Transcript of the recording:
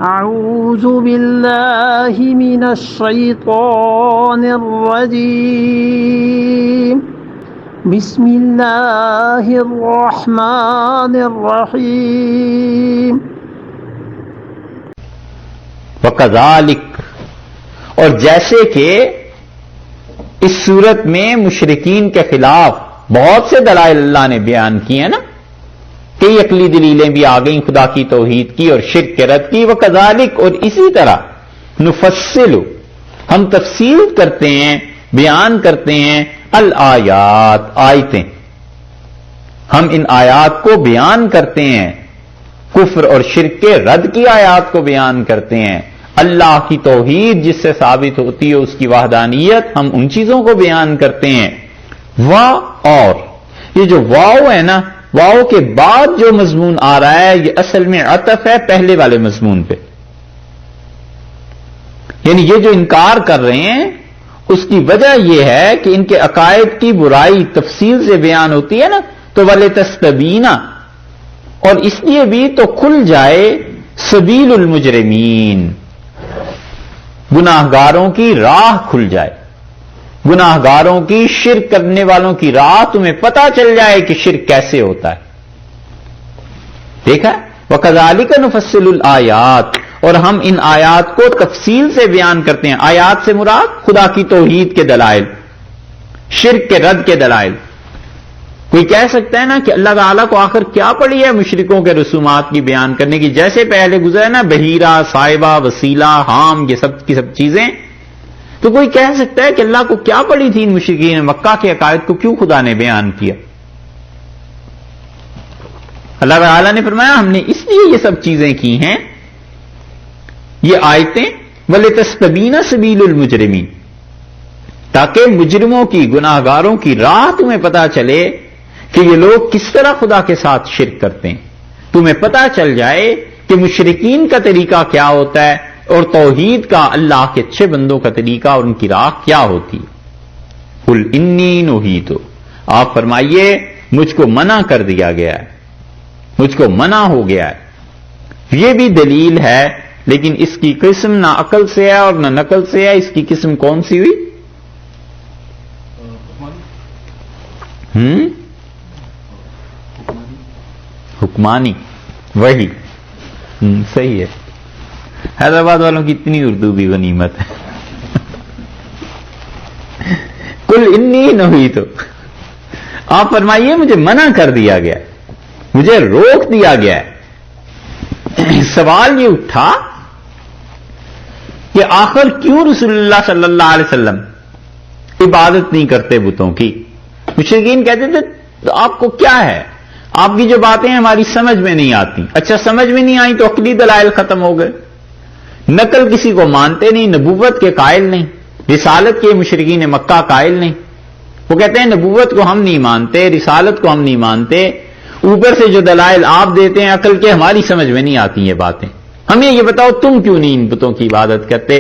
أعوذ بالله من الشيطان الرجيم بسم الله الرحمن الرحيم وَكَذَلِكَ، اور جیسے کہ اس صورت میں مشرکین کے خلاف بہت سے دلائل اللہ نے بیان کیے ہیں نا، کئی عقلی دلیلیں بھی آ گئیں خدا کی توحید کی اور شرک کے رد کی. وَكَذَلِكَ، اور اسی طرح نُفَصِّلُ، ہم تفصیل کرتے ہیں، بیان کرتے ہیں، الآیات، آیتیں، ہم ان آیات کو بیان کرتے ہیں، کفر اور شرک کے رد کی آیات کو بیان کرتے ہیں، اللہ کی توحید جس سے ثابت ہوتی ہے اس کی وحدانیت، ہم ان چیزوں کو بیان کرتے ہیں. اور یہ جو واو ہے نا، واو کے بعد جو مضمون آ رہا ہے یہ اصل میں عطف ہے پہلے والے مضمون پہ. یعنی یہ جو انکار کر رہے ہیں اس کی وجہ یہ ہے کہ ان کے عقائد کی برائی تفصیل سے بیان ہوتی ہے نا، تو وَلِتَسْتَبِينَ، اور اس لیے بھی تو کھل جائے سبیل المجرمین، گناہگاروں کی راہ کھل جائے، گناہگاروں کی، شرک کرنے والوں کی راہ تمہیں پتہ چل جائے کہ شرک کیسے ہوتا ہے. دیکھا، وَكَذَلِكَ نُفَصِّلُ الْآيَاتِ، اور ہم ان آیات کو تفصیل سے بیان کرتے ہیں. آیات سے مراد خدا کی توحید کے دلائل، شرک کے رد کے دلائل. کوئی کہہ سکتا ہے نا کہ اللہ تعالیٰ کو آخر کیا پڑی ہے مشرکوں کے رسومات کی بیان کرنے کی، جیسے پہلے گزرا نا بحیرہ، صاحبہ، وسیلہ، حام، یہ سب کی سب چیزیں. تو کوئی کہہ سکتا ہے کہ اللہ کو کیا پڑی تھی ان مشرکین مکہ کے عقائد کو کیوں خدا نے بیان کیا. اللہ تعالیٰ نے فرمایا ہم نے اس لیے یہ سب چیزیں کی ہیں، یہ آیتیں، وَلِتَسْتَبِينَ سَبِيلُ الْمُجْرِمِينَ، تاکہ مجرموں کی، گناہگاروں کی راہ تمہیں پتہ چلے کہ یہ لوگ کس طرح خدا کے ساتھ شرک کرتے ہیں، تمہیں پتہ چل جائے کہ مشرکین کا طریقہ کیا ہوتا ہے اور توحید کا، اللہ کے اچھے بندوں کا طریقہ اور ان کی راہ کیا ہوتی ہے. قُلْ إِنِّي نُهِیتُ، آپ فرمائیے مجھ کو منع کر دیا گیا ہے، مجھ کو منع ہو گیا ہے. یہ بھی دلیل ہے، لیکن اس کی قسم نہ عقل سے ہے اور نہ نقل سے ہے. اس کی قسم کون سی ہوئی؟ حکمانی، وہی صحیح ہے. حیدرآباد والوں کی اتنی اردو بھی غنیمت ہے. قُلْ إِنِّي نُهِیتُ، آپ فرمائیے مجھے منع کر دیا گیا، مجھے روک دیا گیا ہے. سوال یہ اٹھا کہ آخر کیوں رسول اللہ صلی اللہ علیہ وسلم عبادت نہیں کرتے بتوں کی؟ مشرکین کہتے تھے تو آپ کو کیا ہے، آپ کی جو باتیں ہماری سمجھ میں نہیں آتی. اچھا سمجھ میں نہیں آئی تو عقلی دلائل ختم ہو گئے، نقل کسی کو مانتے نہیں، نبوت کے قائل نہیں، رسالت کے مشرکین مکہ قائل نہیں. وہ کہتے ہیں نبوت کو ہم نہیں مانتے، رسالت کو ہم نہیں مانتے، اوپر سے جو دلائل آپ دیتے ہیں عقل کے ہماری سمجھ میں نہیں آتی یہ باتیں. ہمیں یہ بتاؤ تم کیوں نہیں ان بتوں کی عبادت کرتے؟